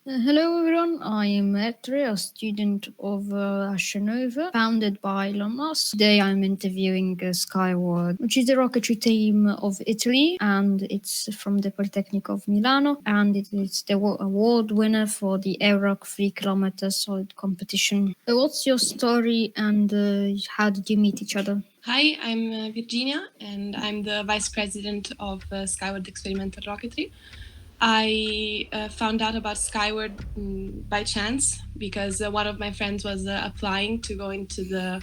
Hello everyone, I am Etri, a student of Ascenova, founded by Elon Musk. Today I'm interviewing Skyward, which is the rocketry team of Italy, and it's from the Politecnico of Milano, and it is the award winner for the EuRoC 3 kilometer solid competition. What's your story and how did you meet each other? Hi, I'm Virginia, and I'm the Vice President of Skyward Experimental Rocketry. I found out about Skyward by chance because one of my friends was applying to go into the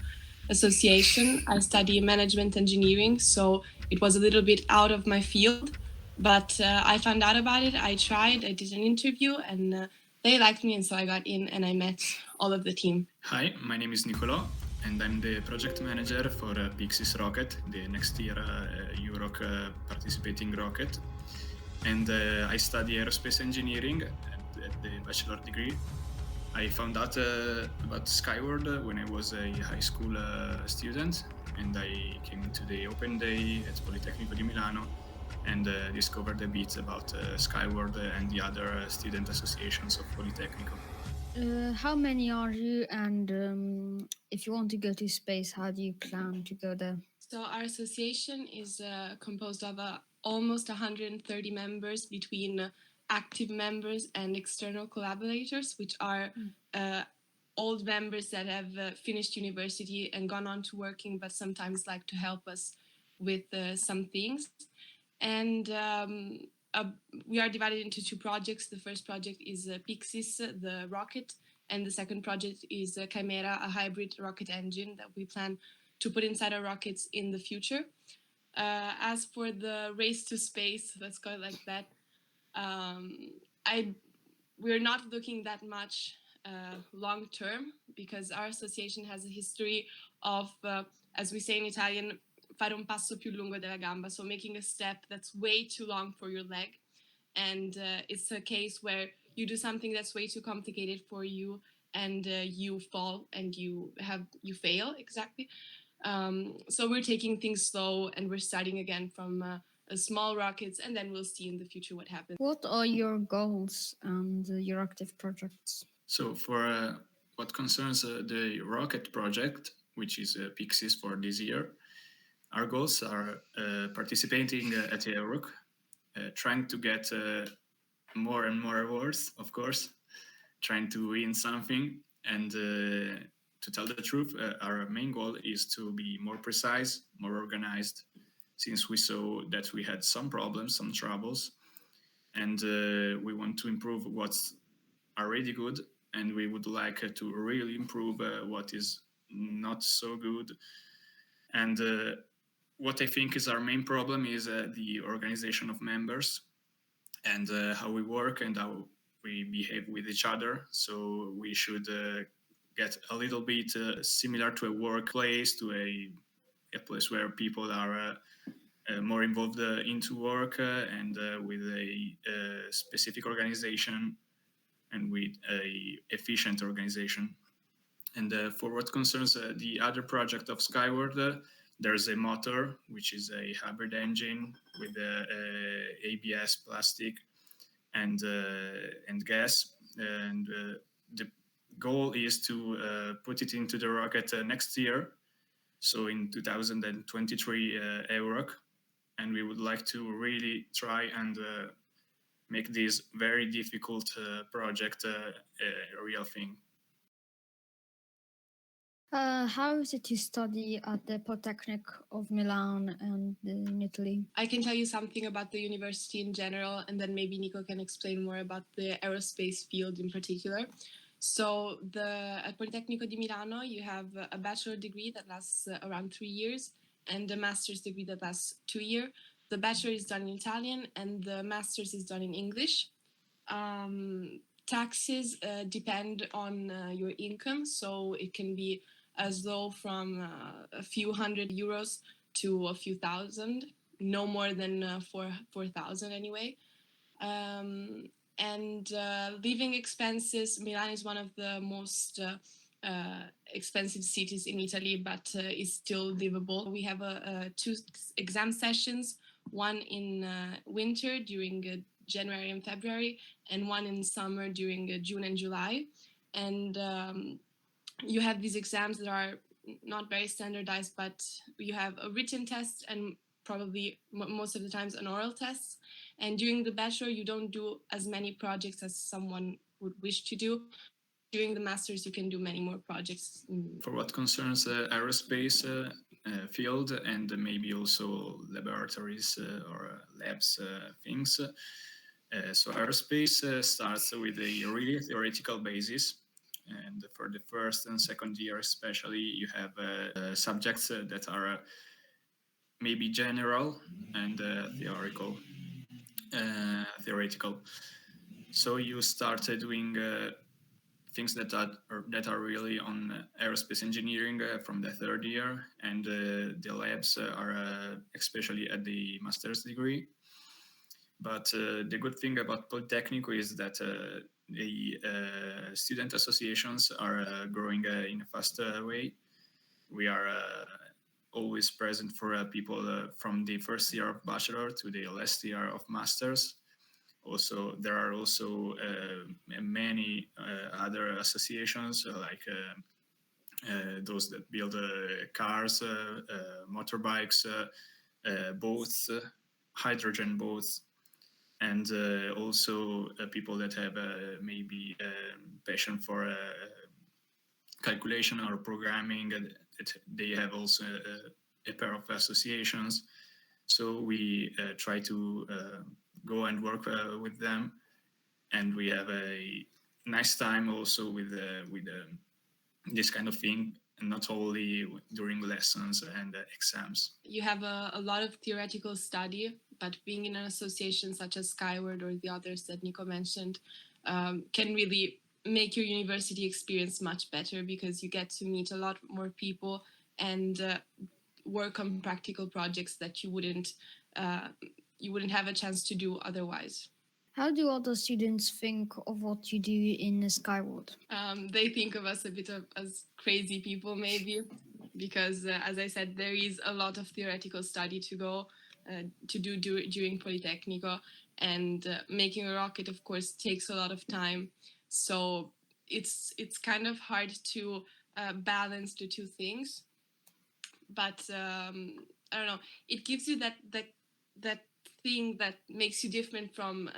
association. I study management engineering, so it was a little bit out of my field, but I found out about it. I tried, I did an interview, and they liked me, and so I got in and I met all of the team. Hi, my name is Nicolò, and I'm the project manager for Pyxis Rocket, the next year EuRoC participating rocket. And I study aerospace engineering at the bachelor degree. I found out about Skyward when I was a high school student, and I came to the open day at Politecnico di Milano and discovered a bit about Skyward and the other student associations of Politecnico. How many are you, and if you want to go to space, how do you plan to go there? So our association is composed of almost 130 members between active members and external collaborators, which are old members that have finished university and gone on to working, but sometimes like to help us with some things. And we are divided into two projects. The first project is Pyxis, the rocket, and the second project is Chimera, a hybrid rocket engine that we plan to put inside our rockets in the future. As for the race to space, let's call it like that, we're not looking that much long term because our association has a history of, as we say in Italian, fare un passo più lungo della gamba, so making a step that's way too long for your leg. And it's a case where you do something that's way too complicated for you and you fall and you fail exactly. So we're taking things slow and we're starting again from small rockets, and then we'll see in the future what happens. What are your goals and your active projects? So for what concerns the rocket project, which is Pyxis for this year, our goals are participating at EuRoC, trying to get more and more awards, of course, trying to win something. And to tell the truth, our main goal is to be more precise, more organized, since we saw that we had some problems, some troubles, and we want to improve what's already good, and we would like to really improve what is not so good. And what I think is our main problem is the organization of members and how we work and how we behave with each other. So we should get a little bit similar to a workplace, to a place where people are more involved into work and with a specific organization and with a efficient organization. And for what concerns the other project of Skyward, there's a motor, which is a hybrid engine with ABS plastic and gas. And the goal is to put it into the rocket next year, so in 2023 EuRoC. And we would like to really try and make this very difficult project a real thing. How is it to study at the Politecnico of Milan and in Italy? I can tell you something about the university in general, and then maybe Nico can explain more about the aerospace field in particular. So at Politecnico di Milano, you have a bachelor degree that lasts around 3 years and a master's degree that lasts 2 years. The bachelor is done in Italian and the master's is done in English. Taxes depend on your income, so it can be as low from a few €100 to a few thousand, no more than 4,000 anyway. And living expenses, Milan is one of the most expensive cities in Italy, but is still livable. We have 2 exam sessions, one in winter during January and February, and one in summer during June and July. And you have these exams that are not very standardized, but you have a written test and probably most of the times an oral test. And during the bachelor, you don't do as many projects as someone would wish to do. During the masters, you can do many more projects. For what concerns aerospace field and maybe also laboratories or labs things. So aerospace starts with a really theoretical basis. And for the first and second year especially, you have subjects that are maybe general and theoretical. So you start doing things that are really on aerospace engineering from the third year, and the labs are especially at the master's degree. But the good thing about Politecnico is that the student associations are growing in a fast way. We are always present for people from the first year of bachelor to the last year of masters. Also, there are also many other associations like those that build cars, motorbikes, boats, hydrogen boats, and also people that have maybe passion for calculation or programming. They have also a pair of associations. So we try to go and work with them, and we have a nice time also with this kind of thing, and not only during lessons and exams. You have a lot of theoretical study, but being in an association such as Skyward or the others that Nico mentioned can really make your university experience much better, because you get to meet a lot more people and work on practical projects that you wouldn't have a chance to do otherwise. How do other students think of what you do in Skyward? They think of us a bit as crazy people, maybe, because as I said, there is a lot of theoretical study to go to do during Politecnico, and making a rocket, of course, takes a lot of time. So it's kind of hard to balance the two things. But I don't know, it gives you that thing that makes you different from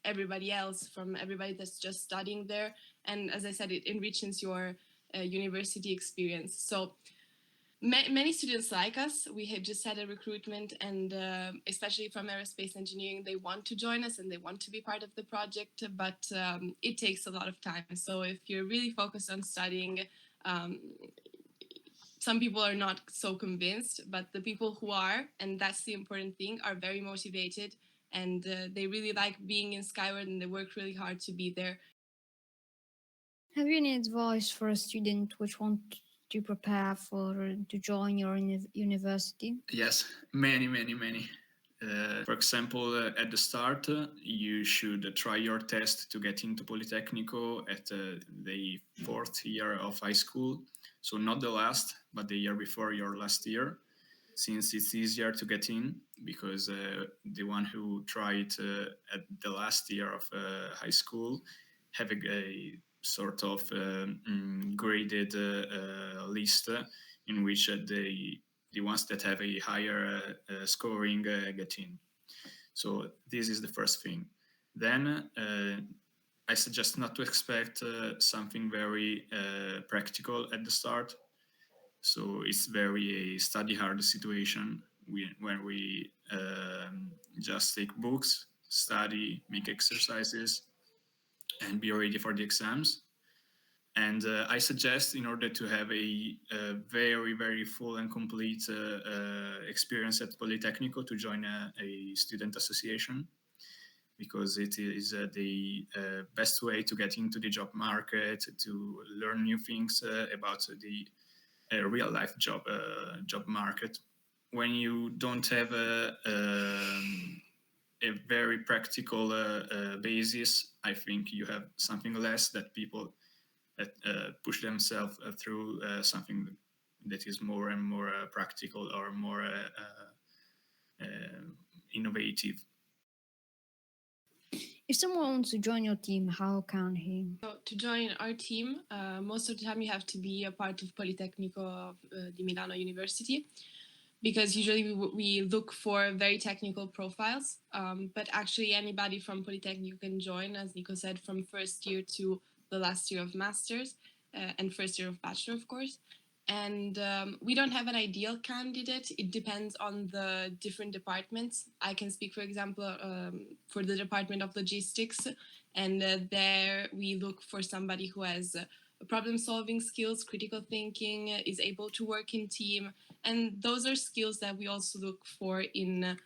everybody else, from everybody that's just studying there. And as I said, it enriches your university experience. So many students like us. We have just had a recruitment, and especially from aerospace engineering, they want to join us and they want to be part of the project, but it takes a lot of time. So if you're really focused on studying, some people are not so convinced, but the people who are, and that's the important thing, are very motivated, and they really like being in Skyward, and they work really hard to be there. Have you any advice for a student which want to prepare to join your university? Yes, many. For example, at the start, you should try your test to get into Politecnico at the fourth year of high school. So not the last, but the year before your last year, since it's easier to get in, because the one who tried at the last year of high school have a sort of graded list in which the ones that have a higher scoring get in. So this is the first thing. Then I suggest not to expect something very practical at the start. So it's very a study hard situation when we just take books, study, make exercises, and be ready for the exams. And I suggest, in order to have a very full and complete experience at Politecnico, to join a student association, because it is the best way to get into the job market, to learn new things about the real life job market. When you don't have a very practical basis, I think you have something less that people that push themselves through something that is more and more practical or more innovative. If someone wants to join your team, how can he? So to join our team, most of the time you have to be a part of Politecnico di Milano University, because usually we look for very technical profiles, but actually anybody from Politecnico can join, as Nico said, from first year to the last year of master's and first year of bachelor, of course. And we don't have an ideal candidate. It depends on the different departments. I can speak, for example, for the Department of Logistics, and there we look for somebody who has problem-solving skills, critical thinking, is able to work in team, and those are skills that we also look for in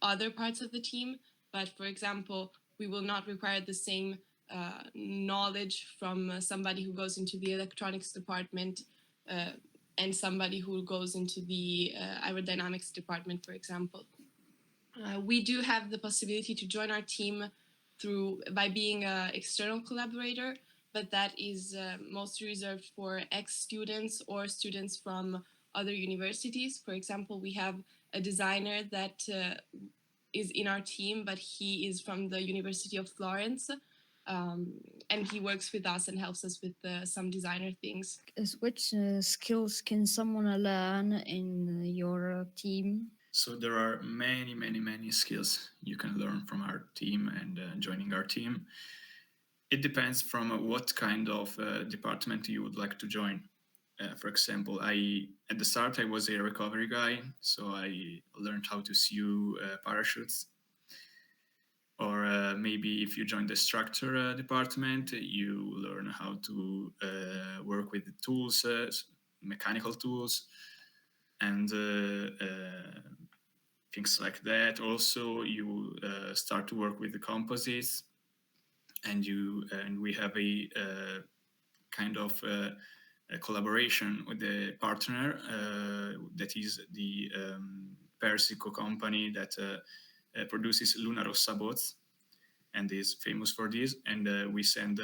other parts of the team. But for example, we will not require the same knowledge from somebody who goes into the electronics department and somebody who goes into the aerodynamics department, for example. We do have the possibility to join our team by being an external collaborator, but that is mostly reserved for ex-students or students from other universities. For example, we have a designer that is in our team, but he is from the University of Florence. And he works with us and helps us with some designer things. Which skills can someone learn in your team? So there are many skills you can learn from our team and joining our team. It depends from what kind of department you would like to join. For example, at the start I was a recovery guy, so I learned how to sew parachutes. Or maybe if you join the structure department, you learn how to work with the tools, mechanical tools, and things like that. Also, you start to work with the composites, and we have a kind of a collaboration with the partner that is the Persico company that produces Luna Rossa boats and is famous for this. And we send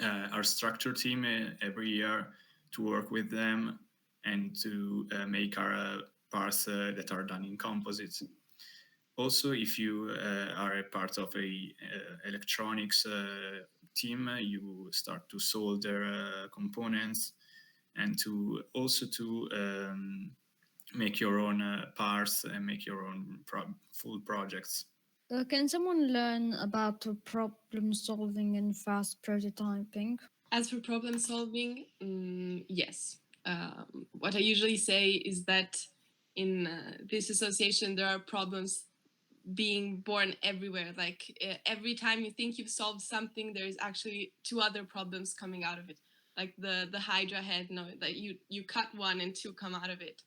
our structure team every year to work with them and to make our parts that are done in composites. Also, if you are a part of a electronics team, you start to solder components and to make your own parts and make your own full projects. Can someone learn about problem solving and fast prototyping? As for problem solving, yes. What I usually say is that in this association, there are problems being born everywhere. Like every time you think you've solved something, there's actually two other problems coming out of it. Like the Hydra head, that you cut one and two come out of it.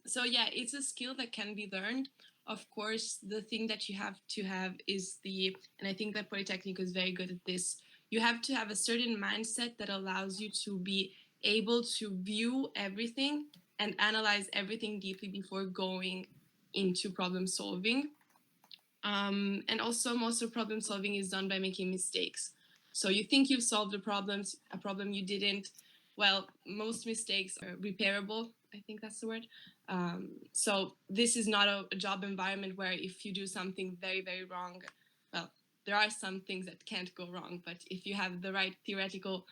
So yeah, it's a skill that can be learned. Of course, the thing that you have to have is and I think that Politecnico is very good at this, you have to have a certain mindset that allows you to be able to view everything and analyze everything deeply before going into problem solving. And also most of problem solving is done by making mistakes. So you think you've solved a problem you didn't. Well, most mistakes are repairable. I think that's the word. So this is not a job environment where if you do something very, very wrong, well, there are some things that can't go wrong, but if you have the right theoretical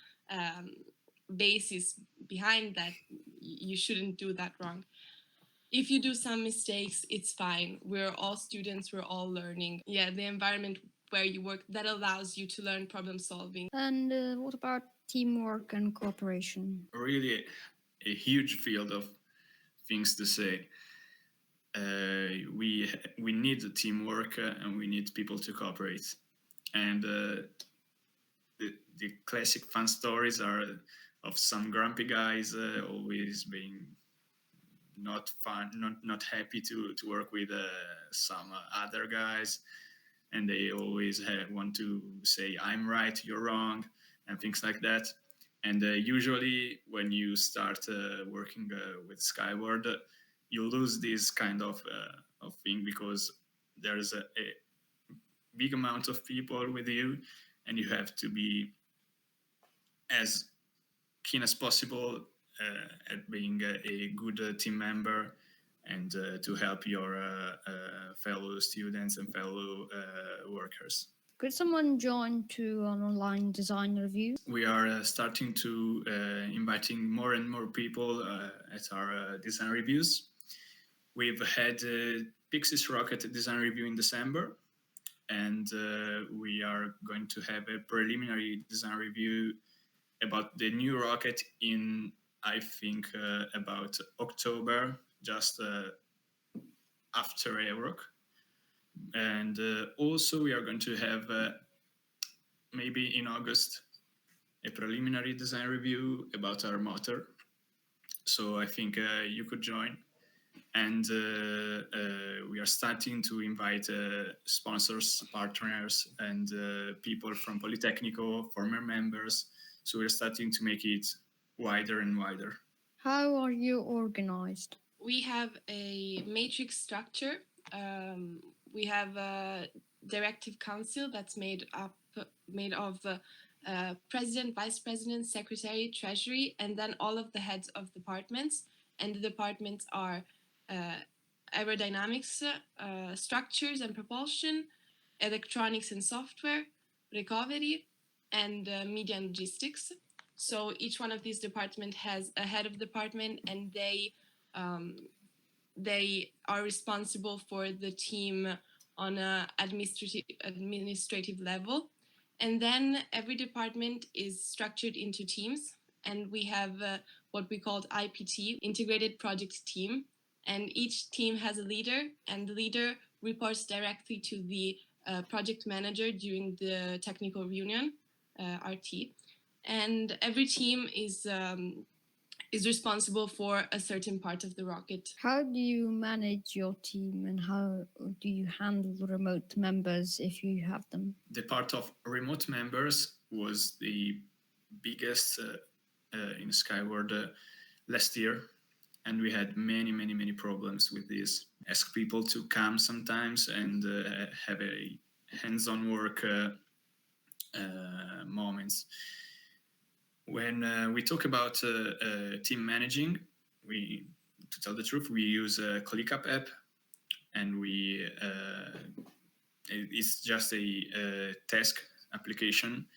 basis behind that, you shouldn't do that wrong. If you do some mistakes, it's fine. We're all students, we're all learning. Yeah, the environment where you work, that allows you to learn problem solving. And what about teamwork and cooperation? Really a huge field of things to say. We need teamwork and we need people to cooperate. And the classic fun stories are of some grumpy guys always being not happy to work with some other guys, and they always want to say I'm right, you're wrong, and things like that. And usually when you start working with Skyward, you lose this kind of thing, because there's a big amount of people with you, and you have to be as keen as possible at being a good team member and to help your fellow students and fellow workers. Could someone join to an online design review? We are starting to inviting more and more people at our design reviews. We've had Pyxis Rocket design review in December, and we are going to have a preliminary design review about the new rocket in, I think, about October, just after EuRoC. And also we are going to have maybe in August a preliminary design review about our motor. So I think you could join. And we are starting to invite sponsors, partners, and people from Politecnico, former members. So we're starting to make it wider and wider. How are you organized? We have a matrix structure. We have a directive council that's made of president, vice president, secretary, treasury, and then all of the heads of departments. And the departments are aerodynamics, structures and propulsion, electronics and software, recovery, and media and logistics. So each one of these departments has a head of department, and they are responsible for the team on an administrative level. And then every department is structured into teams, and we have what we call IPT, Integrated Project Team. And each team has a leader, and the leader reports directly to the project manager during the technical reunion, RT. And every team is responsible for a certain part of the rocket. How do you manage your team, and how do you handle remote members if you have them? The part of remote members was the biggest in Skyward last year, and we had many problems with this. Ask people to come sometimes and have a hands-on work moments. When we talk about team managing, to tell the truth, we use a ClickUp app, and it's just a task application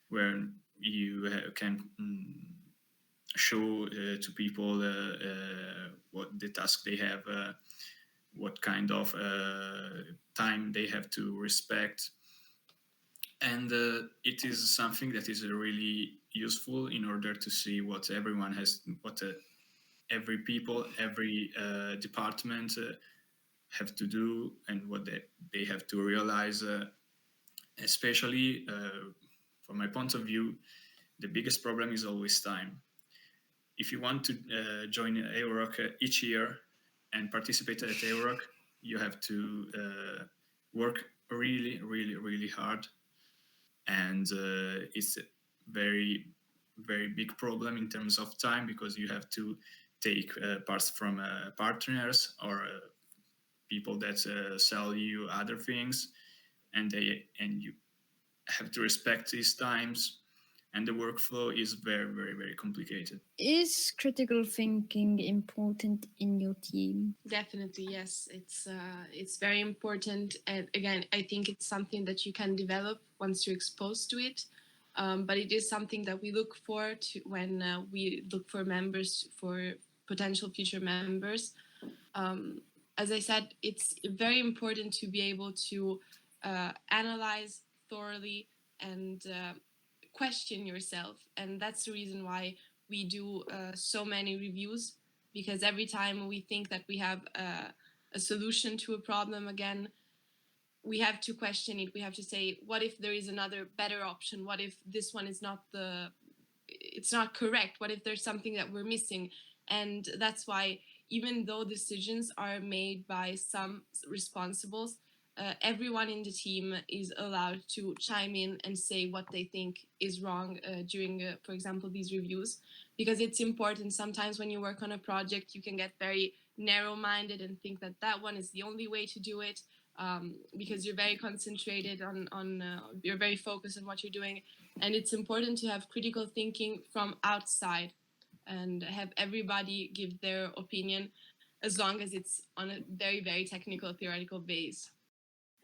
where you can show to people what the task they have, what kind of time they have to respect. And it is something that is really useful in order to see what everyone has, what every people, every department have to do, and what they have to realize. Especially from my point of view, the biggest problem is always time. If you want to join EuRoC each year and participate at EuRoC, you have to work really hard. And it's a very big problem in terms of time, because you have to take parts from partners or people that sell you other things, and you have to respect these times, and the workflow is very complicated. Is critical thinking important in your team? Definitely, yes. It's very important, and again, I think it's something that you can develop once you're exposed to it. But it is something that we look for when we look for members, for potential future members. As I said, it's very important to be able to analyze thoroughly and question yourself. And that's the reason why we do so many reviews, because every time we think that we have a solution to a problem, again, we have to question it. We have to say, what if there is another better option? What if this one is it's not correct? What if there's something that we're missing? And that's why, even though decisions are made by some responsibles, everyone in the team is allowed to chime in and say what they think is wrong during, for example, these reviews, because it's important. Sometimes when you work on a project, you can get very narrow-minded and think that that one is the only way to do it, because you're very concentrated on you're very focused on what you're doing. And it's important to have critical thinking from outside and have everybody give their opinion. as long as it's on a very, very technical, theoretical base.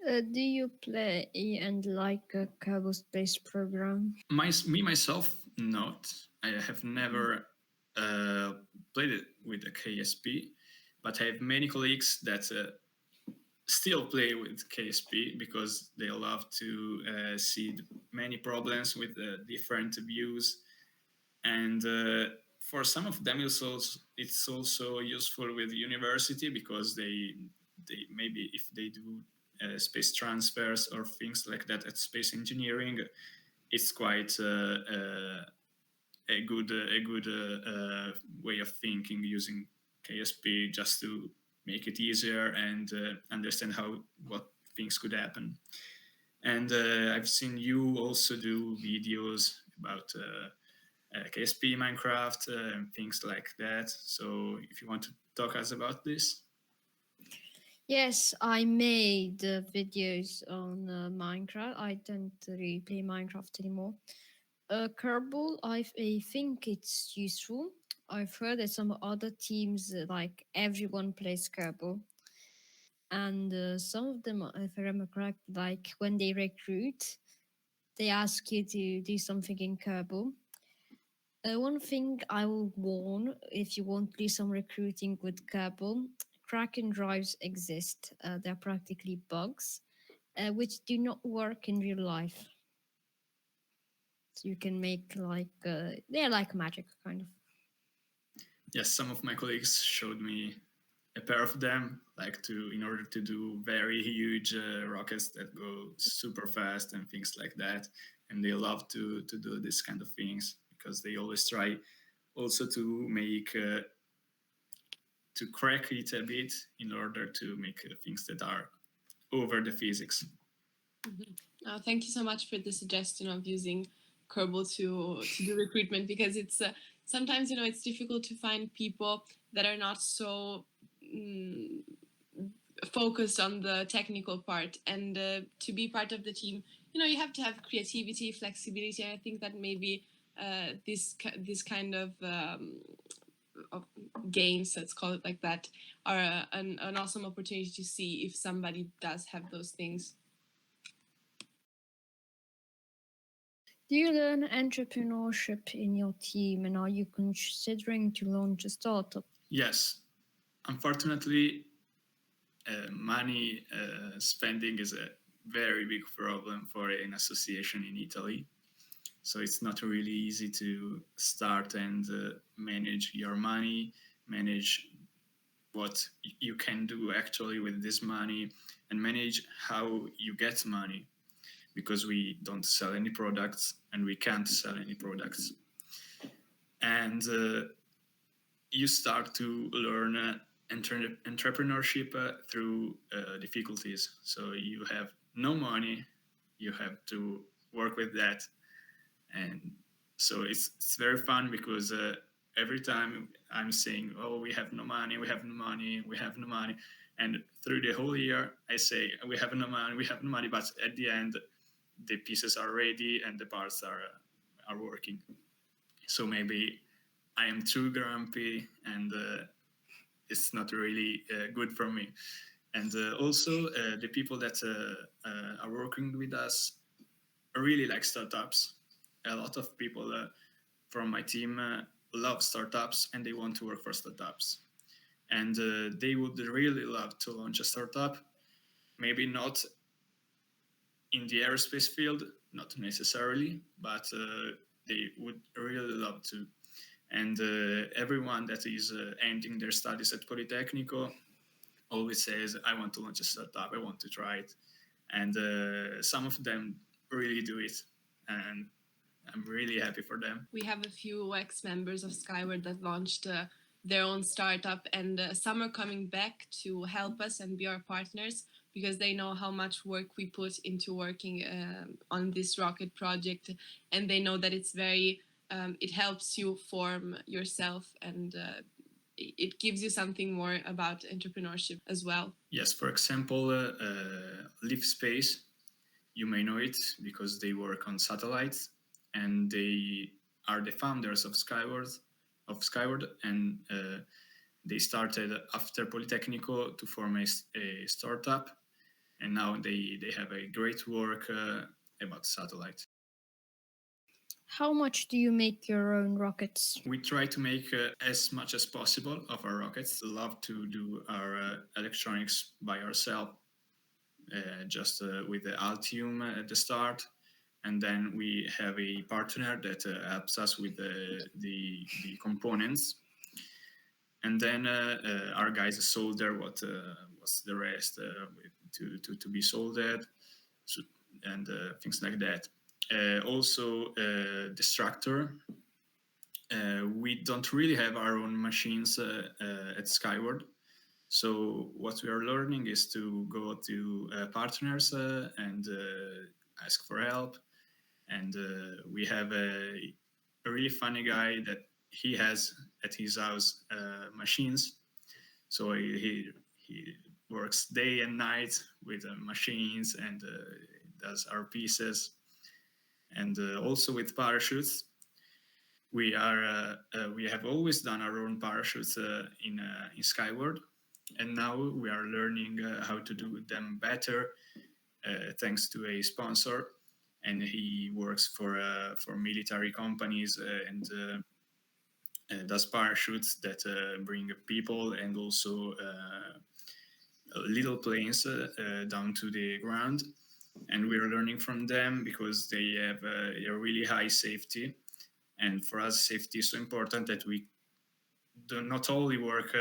Do you play and like a Kerbal Space Program? Myself, not. I have never played it with a KSP, but I have many colleagues that still play with KSP because they love to see many problems with different views. And for some of them, it's also useful with university because they maybe if they do space transfers or things like that at space engineering, it's quite a good way of thinking using KSP just to make it easier and understand what things could happen. And I've seen you also do videos about KSP, Minecraft, and things like that. So if you want to talk us about this. Yes, I made videos on Minecraft. I don't really play Minecraft anymore. Kerbal, I think it's useful. I've heard that some other teams, like everyone plays Kerbal. And some of them, if I remember correct, like when they recruit, they ask you to do something in Kerbal. One thing I will warn if you want to do some recruiting with Kerbal, Kraken drives exist. They're practically bugs, which do not work in real life. So you can make they're like magic, kind of. Yes, some of my colleagues showed me a pair of them, in order to do very huge rockets that go super fast and things like that. And they love to do this kind of things because they always try also to make to crack it a bit in order to make things that are over the physics. Mm-hmm. Thank you so much for the suggestion of using Kerbal to do recruitment, because it's sometimes it's difficult to find people that are not so focused on the technical part, and to be part of the team, you have to have creativity, flexibility. And I think that maybe this kind of games, let's call it like that, are an awesome opportunity to see if somebody does have those things. Do you learn entrepreneurship in your team, and are you considering to launch a startup? Yes. Unfortunately, money spending is a very big problem for an association in Italy. So it's not really easy to start and manage your money, manage what you can do actually with this money, and manage how you get money, because we don't sell any products and we can't sell any products. And you start to learn entrepreneurship through difficulties. So you have no money, you have to work with that. And so it's very fun because every time I'm saying, oh, we have no money, we have no money, we have no money. And through the whole year, I say, we have no money, we have no money. But at the end, the pieces are ready and the parts are working. So maybe I am too grumpy and it's not really good for me. And also the people that are working with us really like startups. A lot of people from my team love startups and they want to work for startups. And they would really love to launch a startup, maybe not in the aerospace field, not necessarily, but they would really love to. And everyone that is ending their studies at Politecnico always says, I want to launch a startup, I want to try it. And some of them really do it. And I'm really happy for them. We have a few ex-members of Skyward that launched their own startup, and some are coming back to help us and be our partners because they know how much work we put into working on this rocket project, and they know that it's very it helps you form yourself, and it gives you something more about entrepreneurship as well. Yes, for example, Leaf Space, you may know it because they work on satellites and they are the founders of Skyward, and They started after Politecnico to form a startup, and now they have a great work about satellite. How much do you make your own rockets? We try to make as much as possible of our rockets. Love to do our electronics by ourselves, just with the Altium at the start. And then we have a partner that helps us with the components. And then our guys solder what's the rest to be soldered, so, and things like that. Also, Destructor. We don't really have our own machines at Skyward. So what we are learning is to go to partners and ask for help. And we have a really funny guy that he has at his house machines. So he works day and night with machines and does our pieces. And also with parachutes. We have always done our own parachutes in Skyward, and now we are learning how to do them better thanks to a sponsor, and he works for military companies and does parachutes that bring people and also little planes down to the ground, and we are learning from them because they have a really high safety. And for us, safety is so important that we do not only work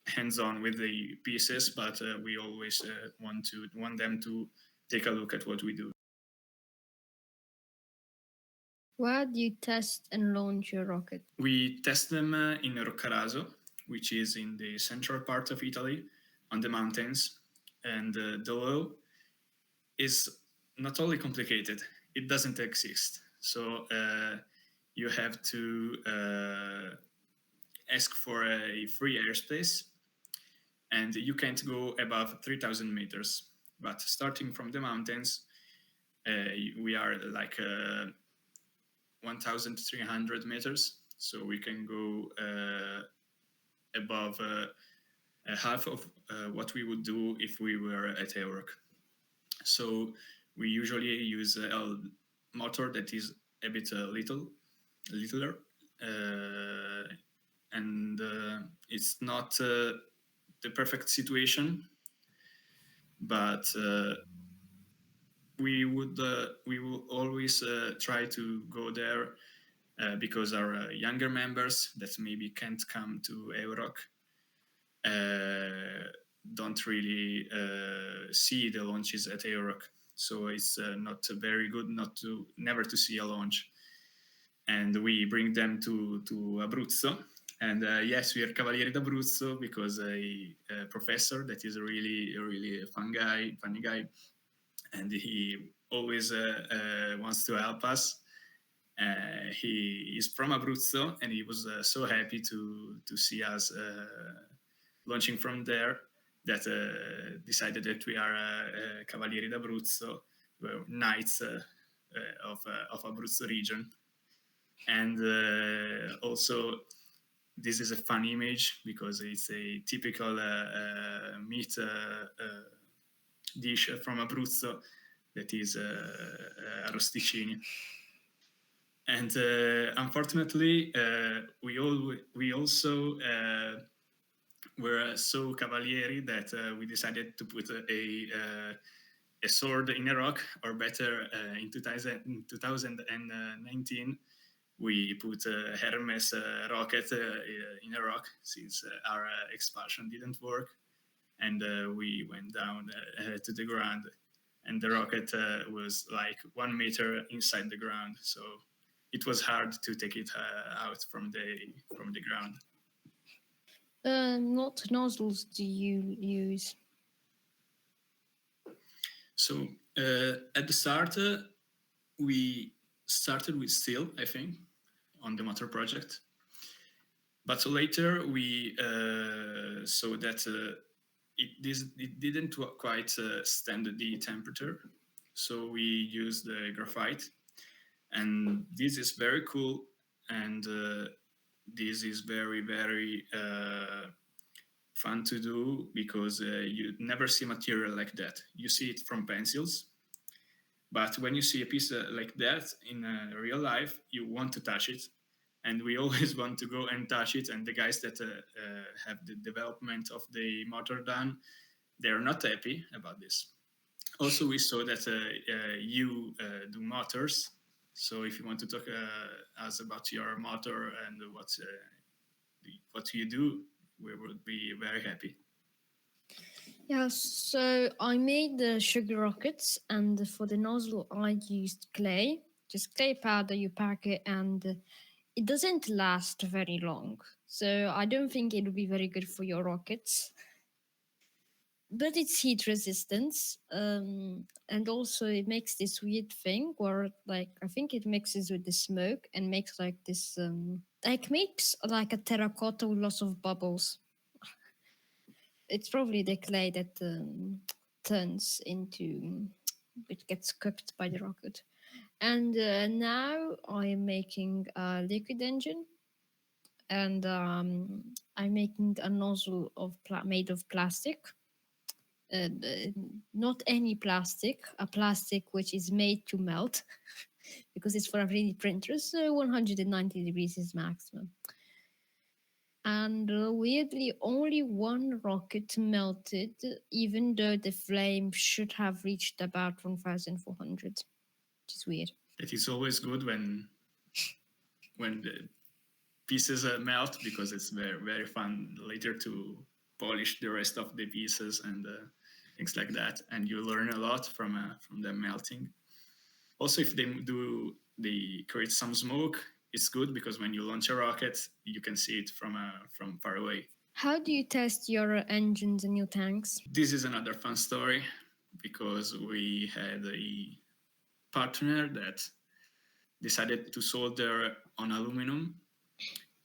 hands-on with the pieces, but we always want them to take a look at what we do. Where do you test and launch your rocket? We test them in Roccaraso, which is in the central part of Italy, on the mountains. And the law is not only complicated, it doesn't exist. So you have to ask for a free airspace, and you can't go above 3,000 meters. But starting from the mountains, we are like 1,300 meters, so we can go above half of what we would do if we were at EuRoC. So we usually use a motor that is a bit littler, and it's not the perfect situation, but we will always try to go there because our younger members that maybe can't come to EuRoC don't really see the launches at EuRoC. So it's not very good never to see a launch. And we bring them to Abruzzo. And yes, we are Cavalieri d'Abruzzo because a professor that is a really funny guy, and he always wants to help us. He is from Abruzzo, and he was so happy to see us launching from there that decided that we are Cavalieri d'Abruzzo, Knights of Abruzzo region. And also, this is a fun image because it's a typical meat dish from Abruzzo that is arrosticini. And unfortunately, we also were so cavalieri that we decided to put a sword in EuRoC, or better, in 2019, we put Hermes rocket in EuRoC since our expulsion didn't work, and we went down to the ground, and the rocket was like 1 meter inside the ground, so it was hard to take it out from the ground. What nozzles do you use? So at the start, we started with steel, I think, on the motor project. But later we saw that it didn't quite stand the temperature. So we used the graphite. And this is very cool. And this is very, very fun to do, because you never see material like that. You see it from pencils, but when you see a piece like that in real life, you want to touch it. And we always want to go and touch it. And the guys that have the development of the motor done, they're not happy about this. Also, we saw that you do motors. So if you want to talk us about your motor and what you do, we would be very happy. Yeah, so I made the sugar rockets, and for the nozzle I used clay, just clay powder. You pack it, and it doesn't last very long. So I don't think it would be very good for your rockets. But it's heat resistance, and also it makes this weird thing where, like, I think it mixes with the smoke and makes like this, makes like a terracotta with lots of bubbles. It's probably the clay that turns into, it gets cooked by the rocket. And now I am making a liquid engine, and I'm making a nozzle made of plastic. Not any plastic, a plastic which is made to melt, because it's for a 3D printer, so 190 degrees is maximum. And weirdly, only one rocket melted, even though the flame should have reached about 1,400, which is weird. It is always good when the pieces melt, because it's very, very fun later to polish the rest of the pieces and things like that, and you learn a lot from them melting. Also, if they create some smoke, it's good, because when you launch a rocket, you can see it from far away. How do you test your engines and your tanks? This is another fun story, because we had a partner that decided to solder on aluminum,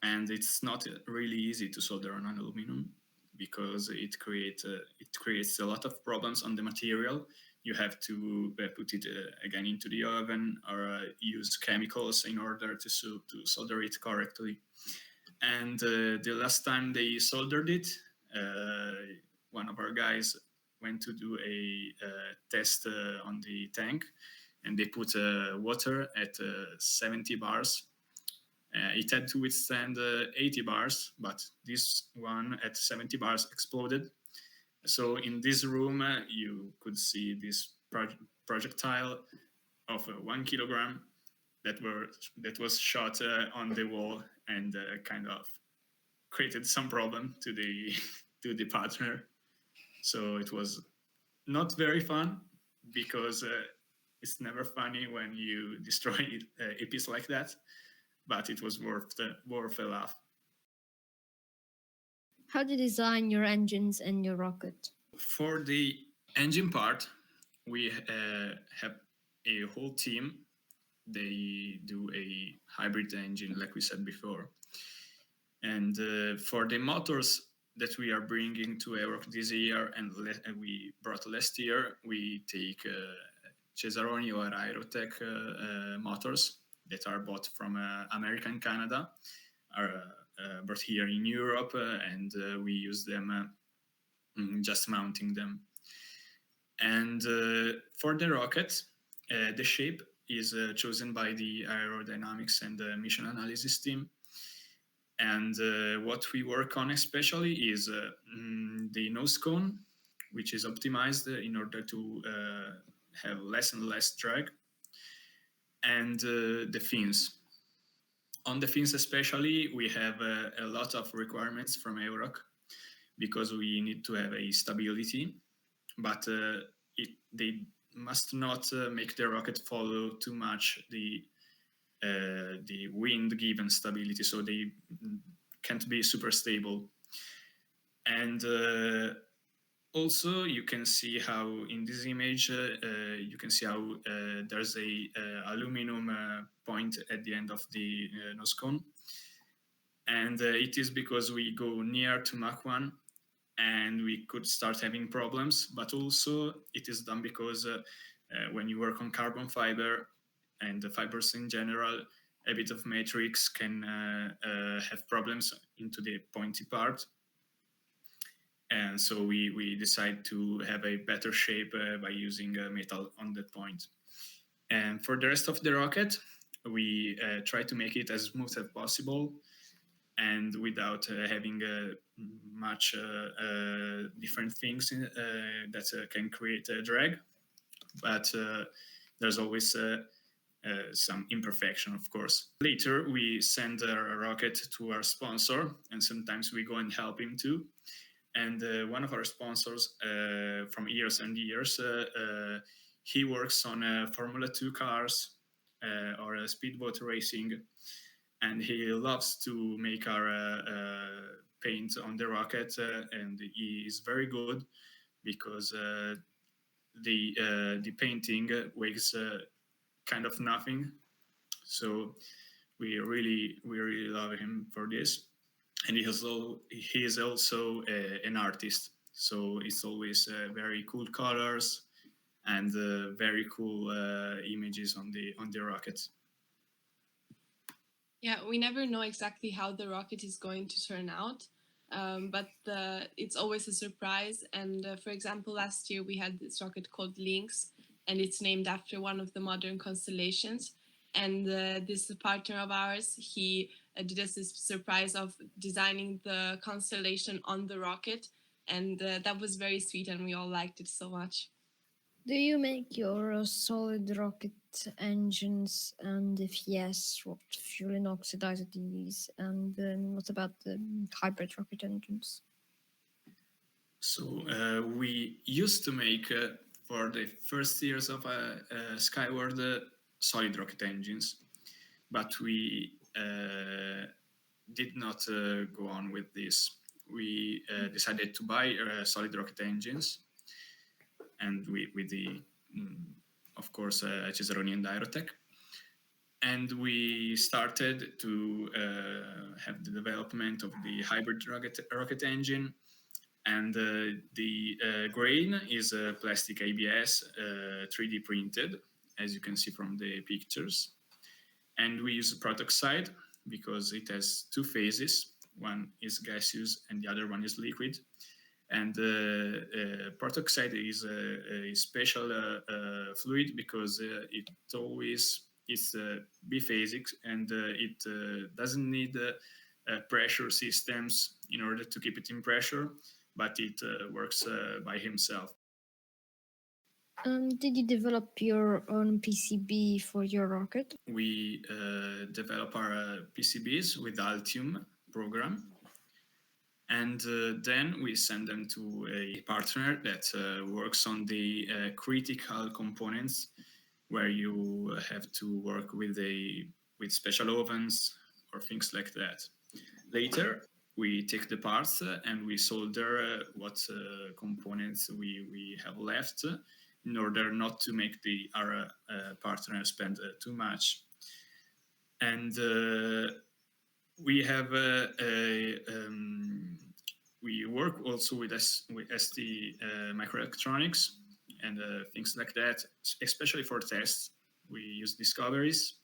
and it's not really easy to solder on aluminum, because it creates a lot of problems on the material. You have to put it again into the oven, or use chemicals in order to solder it correctly. And the last time they soldered it, one of our guys went to do a test on the tank, and they put water at 70 bars. It had to withstand 80 bars, but this one at 70 bars exploded. So in this room, you could see this projectile of 1 kilogram that was shot on the wall, and kind of created some problem to the to the partner. So it was not very fun, because it's never funny when you destroy a piece like that, but it was worth a laugh. How do you design your engines and your rocket? For the engine part, we have a whole team. They do a hybrid engine, like we said before. And for the motors that we are bringing to EuRoC this year, and we brought last year, we take Cesaroni or Aerotech motors that are bought from America and Canada, are brought here in Europe, and we use them just mounting them. And for the rocket, the shape is chosen by the aerodynamics and mission analysis team. And what we work on especially is the nose cone, which is optimized in order to have less and less drag, and the fins. On the fins especially, we have a lot of requirements from EuRoC, because we need to have a stability, but they must not make the rocket follow too much the wind given stability, so they can't be super stable. And also you can see how in this image you can see how there's a aluminum point at the end of the nose cone, and it is because we go near to Mach 1 and we could start having problems, but also it is done because when you work on carbon fiber and the fibers in general, a bit of matrix can have problems into the pointy part. And so we decide to have a better shape by using metal on that point. And for the rest of the rocket, we try to make it as smooth as possible and without having much different things that can create a drag. But there's always some imperfection, of course. Later, we send a rocket to our sponsor, and sometimes we go and help him too. And one of our sponsors from years and years, he works on Formula 2 cars or speedboat racing, and he loves to make our paint on the rocket, and he is very good because the painting weighs kind of nothing. So we really love him for this. And he is also an artist, so it's always very cool colors and very cool images on the rocket. Yeah, we never know exactly how the rocket is going to turn out, but it's always a surprise. And for example, last year we had this rocket called Lynx, and it's named after one of the modern constellations. And this partner of ours, he did us this surprise of designing the constellation on the rocket, and that was very sweet, and we all liked it so much. Do you make your solid rocket engines? And if yes, what fuel and oxidizer do you use? And what about the hybrid rocket engines? So we used to make, for the first years of Skyward, solid rocket engines, but we did not go on with this. We decided to buy solid rocket engines, and with the, of course, Cesaroni and Aerotech. And we started to have the development of the hybrid rocket engine. And the grain is plastic ABS, 3D printed, as you can see from the pictures. And we use peroxide because it has two phases. One is gaseous and the other one is liquid. And peroxide is a special fluid because it always is biphasic, and it doesn't need pressure systems in order to keep it in pressure, but it works by himself. Did you develop your own PCB for your rocket? We develop our PCBs with Altium program, and then we send them to a partner that works on the critical components, where you have to work with special ovens or things like that. Later, we take the parts and we solder what components we have left, in order not to make our partner spend too much. And we have we work also with ST microelectronics and things like that, especially for tests. We use discoveries.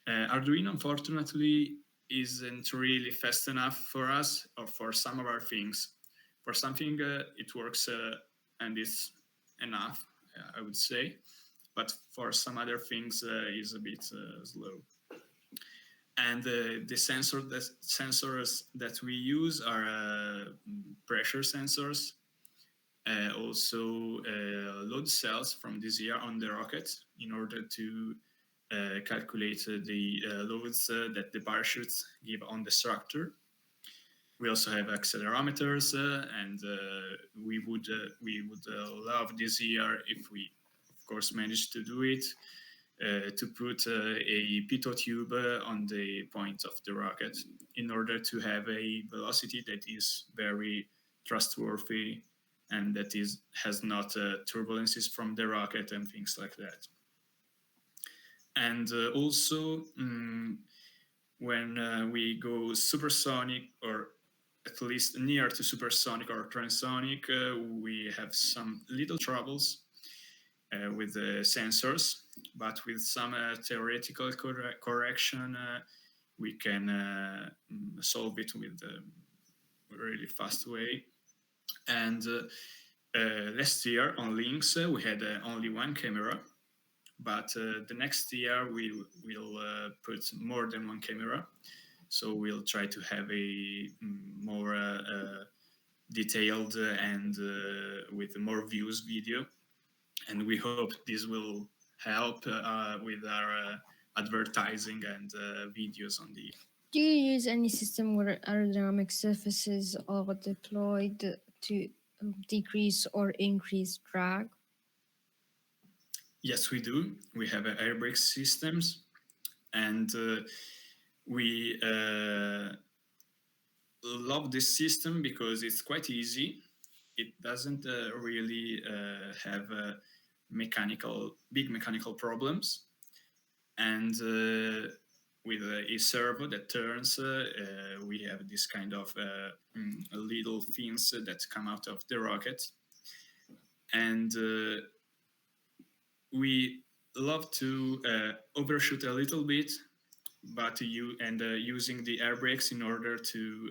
Arduino, unfortunately, isn't really fast enough for us, or for some of our things. For something, it works and is enough, I would say. But for some other things, is a bit slow. And the sensors that we use are pressure sensors, also load cells from this year on the rocket, in order to calculate the loads that the parachutes give on the structure. We also have accelerometers, and we would love this year, if we, of course, manage to do it, to put a pitot tube on the point of the rocket, in order to have a velocity that is very trustworthy and that has not turbulences from the rocket and things like that. And also, when we go supersonic, or at least near to supersonic or transonic, we have some little troubles, with the sensors, but with some theoretical correction, we can solve it with a really fast way. And last year on Lynx, we had only one camera, but the next year we will put more than one camera. So we'll try to have a more detailed and with more views video. And we hope this will help with our advertising and videos on the... Do you use any system where aerodynamic surfaces are deployed to decrease or increase drag? Yes, we do. We have air brake systems, and we love this system because it's quite easy. It doesn't really have big mechanical problems, and with a servo that turns, we have this kind of little fins that come out of the rocket, and we love to overshoot a little bit, but using the air brakes in order to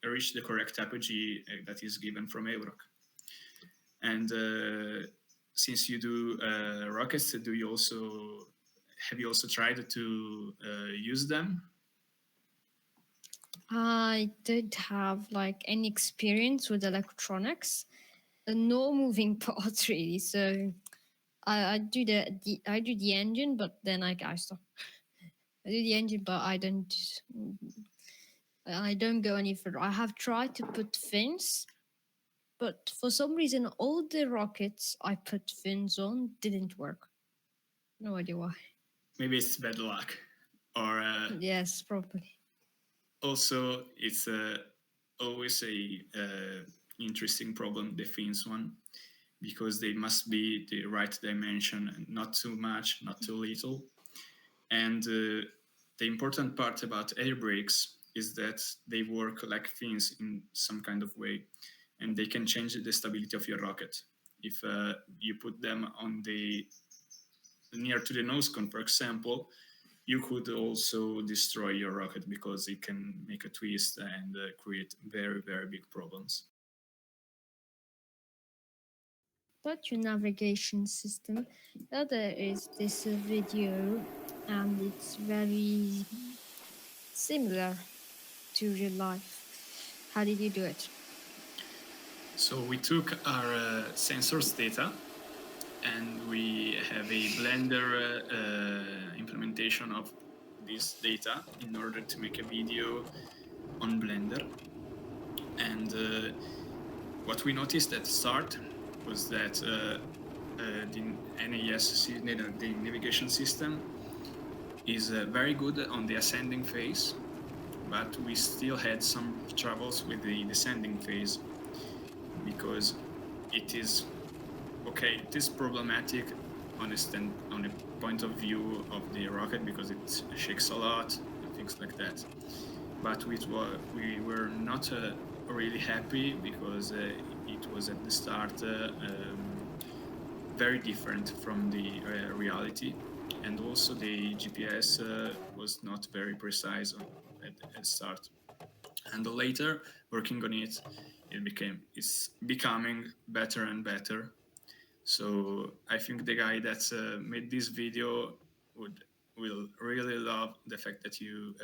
reach the correct apogee that is given from EuRoC. And since you do rockets, have you also tried to use them? I don't have any experience with electronics, no moving parts really. So I do the engine, but then I stop. I do the engine, but I don't go any further. I have tried to put fins, but for some reason, all the rockets I put fins on didn't work. No idea why. Maybe it's bad luck, or yes, probably. Also, it's always a interesting problem, the fins one, because they must be the right dimension, and not too much, not too little. And the important part about air brakes is that they work like fins in some kind of way, and they can change the stability of your rocket. If you put them on near to the nose cone, for example, you could also destroy your rocket because it can make a twist and create very, very big problems. About your navigation system, there is this video, and it's very similar to real life. How did you do it? So we took our sensors data, and we have a Blender implementation of this data in order to make a video on Blender. And what we noticed at the start was that the NAS, the navigation system, is very good on the ascending phase, but we still had some troubles with the descending phase, because it is problematic on a point of view of the rocket, because it shakes a lot and things like that. But we were not really happy, because it was at the start very different from the reality, and also the GPS was not very precise at the start. And later, working on it, it's becoming better and better. So I think the guy that made this video will really love the fact that you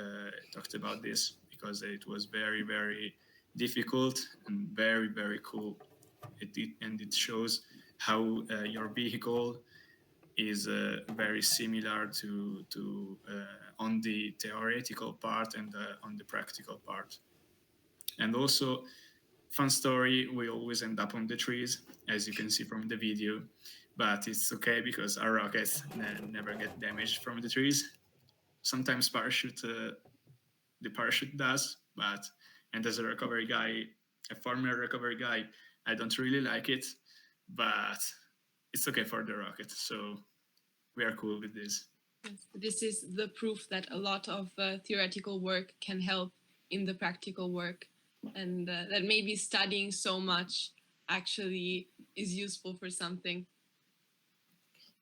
talked about this, because it was very, very difficult and very, very cool. It shows how your vehicle is very similar to on the theoretical part and on the practical part. And also, fun story, we always end up on the trees, as you can see from the video, but it's okay because our rockets never get damaged from the trees. Sometimes the parachute does, and as a former recovery guy, I don't really like it, but it's okay for the rocket, so we are cool with this. Yes, this is the proof that a lot of theoretical work can help in the practical work, and that maybe studying so much actually is useful for something.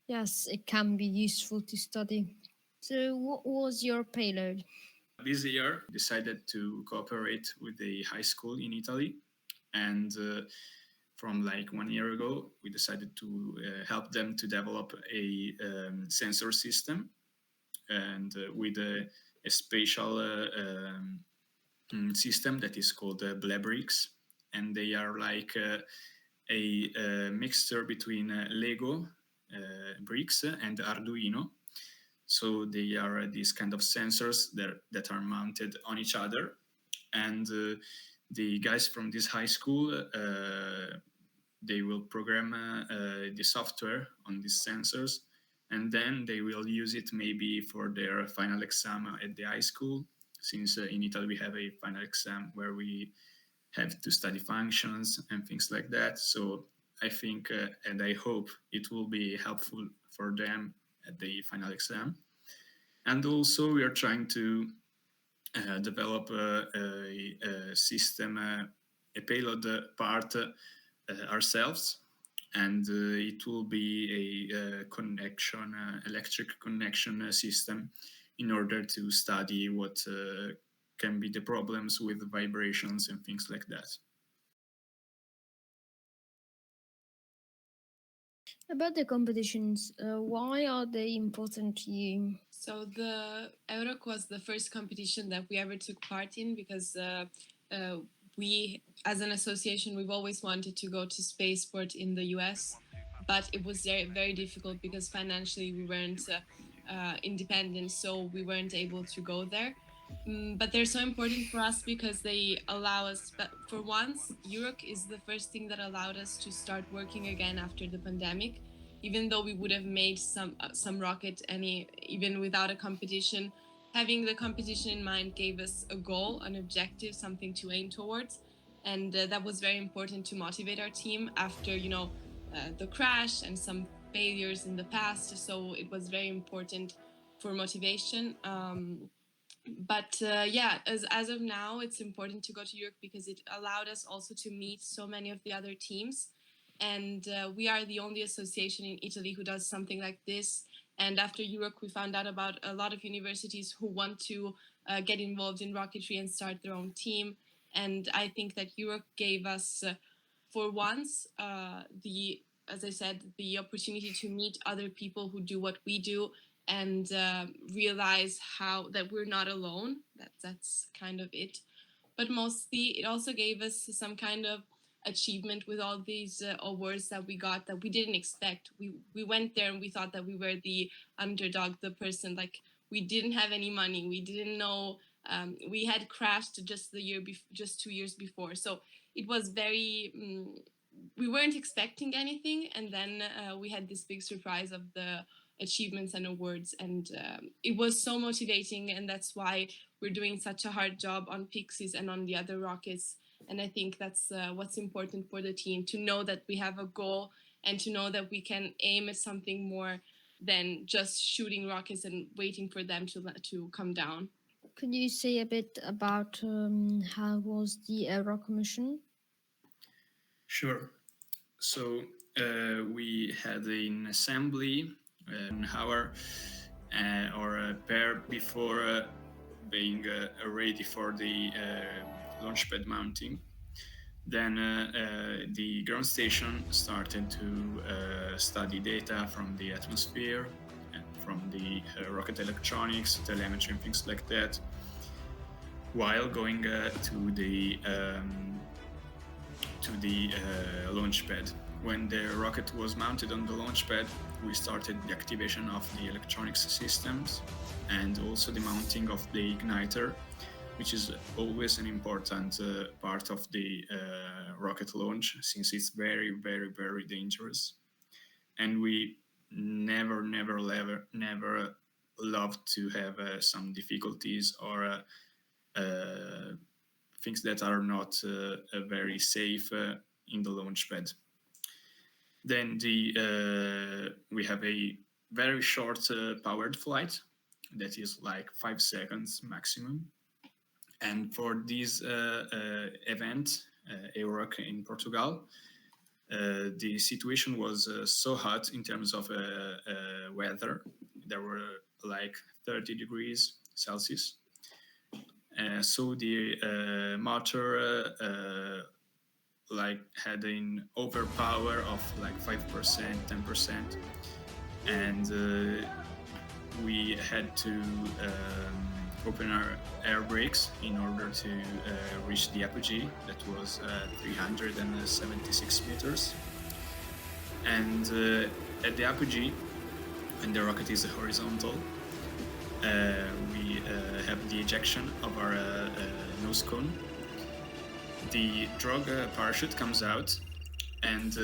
Yes, it can be useful to study. So, what was your payload? This year, decided to cooperate with a high school in Italy, and from like 1 year ago, we decided to help them to develop a sensor system, and with a spatial system that is called Blebrix, and they are like a mixture between Lego bricks and Arduino. So they are these kind of sensors that are mounted on each other, and the guys from this high school they will program the software on these sensors, and then they will use it maybe for their final exam at the high school, since in Italy we have a final exam where we have to study functions and things like that. So I think and I hope it will be helpful for them at the final exam. And also we are trying to develop a system, a payload part ourselves, and it will be a connection, electric connection system, in order to study what can be the problems with vibrations and things like that. About the competitions, why are they important to you? So the EuRoC was the first competition that we ever took part in, because we, as an association, we've always wanted to go to spaceport in the US, but it was very, very difficult because financially we weren't independent, so we weren't able to go there. But they're so important for us because they allow us, but for once, EuRoC is the first thing that allowed us to start working again after the pandemic. Even though we would have made some rocket even without a competition, having the competition in mind gave us a goal, an objective, something to aim towards, and that was very important to motivate our team after the crash and some failures in the past. So it was very important for motivation. But yeah, as of now, it's important to go to EuRoC because it allowed us also to meet so many of the other teams. And we are the only association in Italy who does something like this. And after EuRoC, we found out about a lot of universities who want to get involved in rocketry and start their own team. And I think that EuRoC gave us, for once, as I said, the opportunity to meet other people who do what we do, and realize how that we're not alone. That's kind of it. But mostly, it also gave us some kind of achievement with all these awards that we got that we didn't expect. We went there and we thought that we were the underdog, the person, like, we didn't have any money, we didn't know, we had crashed just 2 years before, so it was very we weren't expecting anything, and then we had this big surprise of the achievements and awards, and it was so motivating, and that's why we're doing such a hard job on Pyxis and on the other rockets. And I think that's what's important for the team, to know that we have a goal and to know that we can aim at something more than just shooting rockets and waiting for them to come down. Could you say a bit about how was the EuRoC mission? Sure. So we had an assembly an hour or a pair before being ready for the launchpad mounting. Then the ground station started to study data from the atmosphere and from the rocket electronics, telemetry, and things like that, while going to the launch pad. When the rocket was mounted on the launch pad, we started the activation of the electronics systems and also the mounting of the igniter, which is always an important part of the rocket launch, since it's very, very, very dangerous. And we never love to have some difficulties or things that are not very safe in the launch pad. Then we have a very short powered flight that is like 5 seconds maximum. And for this event, EuRoC in Portugal, The situation was so hot in terms of weather. There were like 30 degrees Celsius. So the motor like had an overpower of like 5%, 10%, and we had to open our air brakes in order to reach the apogee that was 376 meters. And at the apogee, when the rocket is horizontal, we have the ejection of our nose cone. The drug parachute comes out, and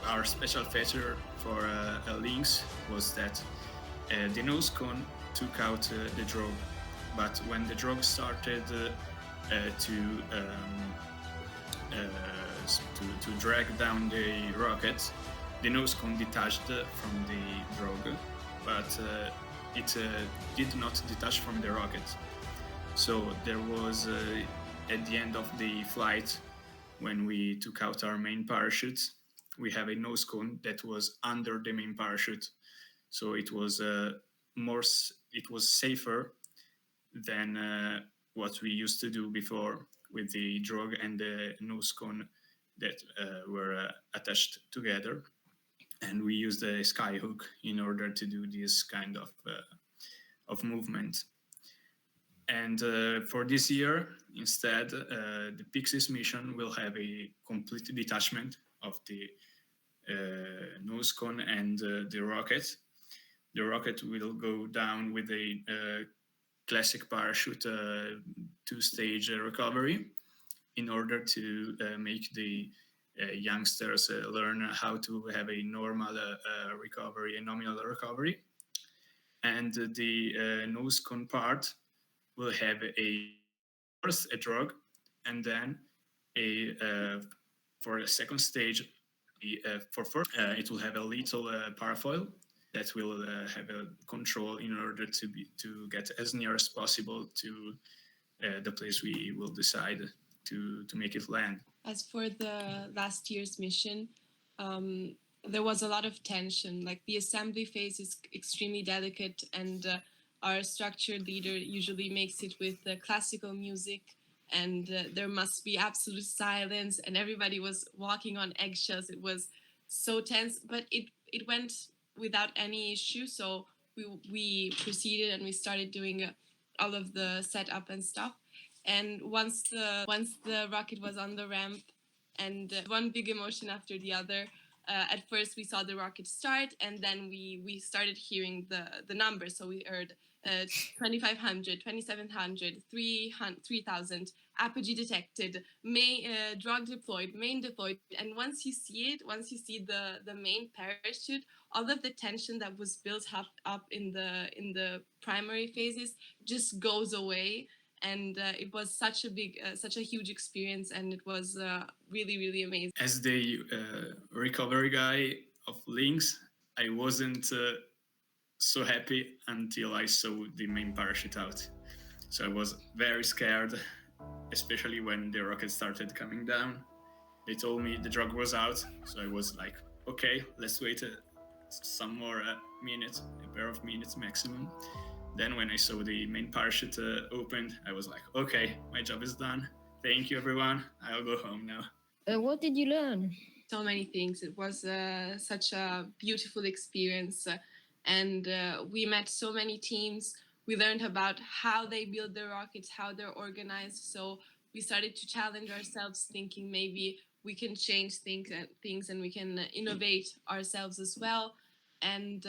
our special feature for Lynx was that the nose cone took out the drug, but when the drug started to drag down the rocket, the nose cone detached from the drug, but it did not detach from the rocket. So there was, at the end of the flight, when we took out our main parachute, we have a nose cone that was under the main parachute. So it was safer than what we used to do before with the drug and the nose cone that were attached together. And we used a skyhook in order to do this kind of movement. And for this year, instead, the Pyxis mission will have a complete detachment of the nose cone and the rocket. The rocket will go down with a classic parachute two-stage recovery in order to make the youngsters learn how to have a normal recovery, a nominal recovery. And the nose cone part will have first a drug, and then for a second stage, it will have a little parafoil that will have a control in order to get as near as possible to the place we will decide to make it land. As for the last year's mission, there was a lot of tension. Like the assembly phase is extremely delicate, and our structure leader usually makes it with classical music, and there must be absolute silence, and everybody was walking on eggshells. It was so tense, but it went without any issue. So we proceeded and we started doing all of the setup and stuff. And once the rocket was on the ramp, and one big emotion after the other. At first, we saw the rocket start, and then we started hearing the numbers. So we heard 2,500, 2,700, 3,000, apogee detected, drug deployed, main deployed. And once you see the main parachute, all of the tension that was built up in the primary phases just goes away. And it was such a huge experience, and it was really, really amazing. As the recovery guy of Lynx, I wasn't so happy until I saw the main parachute out. So I was very scared, especially when the rocket started coming down. They told me the drug was out, so I was like, okay, let's wait some more minutes, a pair of minutes maximum. Then when I saw the main parachute opened, I was like, okay, my job is done. Thank you, everyone. I'll go home now. What did you learn? So many things. It was such a beautiful experience. And we met so many teams. We learned about how they build their rockets, how they're organized. So we started to challenge ourselves, thinking maybe we can change things and we can innovate ourselves as well. And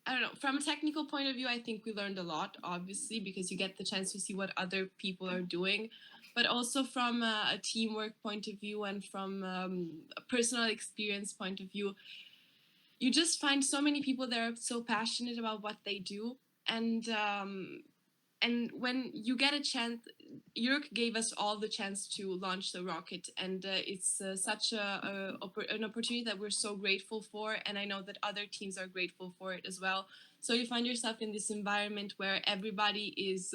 I don't know, from a technical point of view, I think we learned a lot, obviously, because you get the chance to see what other people are doing, but also from a teamwork point of view and from a personal experience point of view, you just find so many people that are so passionate about what they do. And when you get a chance, EuRoC gave us all the chance to launch the rocket, and it's such an opportunity that we're so grateful for, and I know that other teams are grateful for it as well. So you find yourself in this environment where everybody is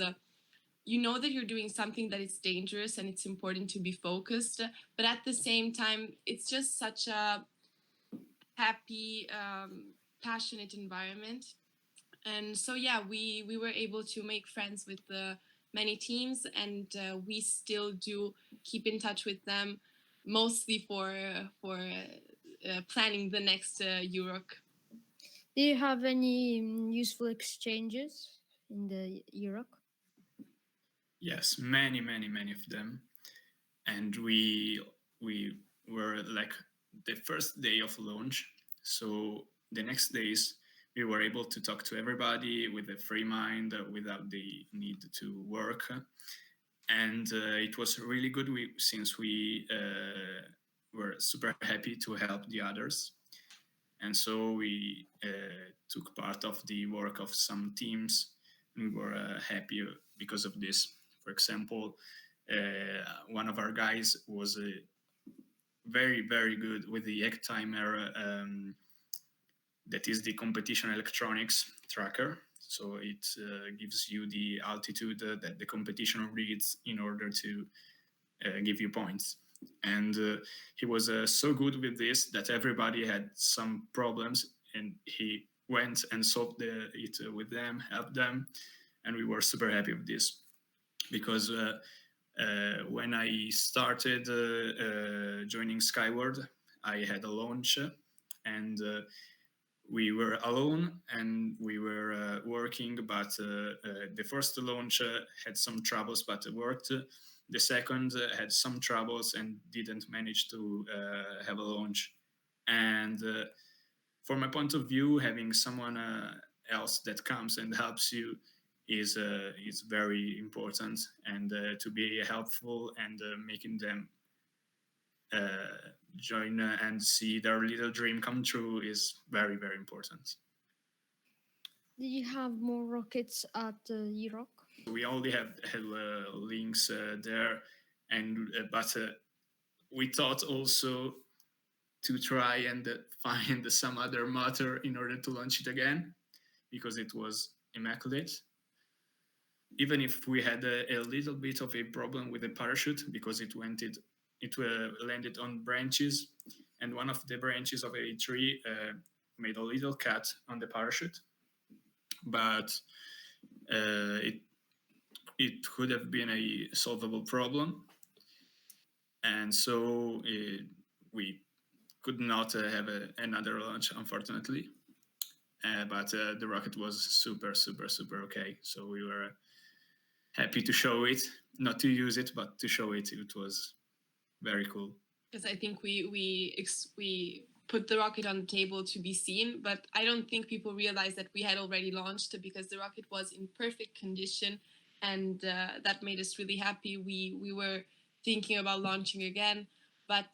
you know that you're doing something that is dangerous and it's important to be focused, but at the same time, it's just such a happy, passionate environment. And so, yeah, we were able to make friends with many teams, and we still do keep in touch with them, mostly for planning the next EuRoC. Do you have any useful exchanges in the EuRoC? Yes, many of them. And we were like the first day of launch. So the next days we were able to talk to everybody with a free mind, without the need to work. And it was really good since we were super happy to help the others. And so we took part of the work of some teams, and we were happy because of this. For example, one of our guys was very good with the egg timer, that is the competition electronics tracker. So it gives you the altitude that the competition reads in order to give you points. And he was so good with this that everybody had some problems, and he went and solved it with them, helped them, and we were super happy with this. Because when I started joining Skyward, I had a launch, and we were alone and we were working, but the first launch had some troubles, but it worked. The second had some troubles and didn't manage to have a launch. And from my point of view, having someone else that comes and helps you is very important, and to be helpful and making them join and see their little dream come true is very important. Do you have more rockets at EuRoC? We only have links there, and but we thought also to try and find some other motor in order to launch it again, because it was immaculate. Even if we had a little bit of a problem with the parachute, because it landed on branches, and one of the branches of a tree made a little cut on the parachute. But it could have been a solvable problem, and so we could not have another launch, unfortunately. But the rocket was super okay. So we were happy to show it, not to use it, but to show it. It was very cool. Because I think we put the rocket on the table to be seen, but I don't think people realized that we had already launched, because the rocket was in perfect condition, and that made us really happy. We were thinking about launching again, but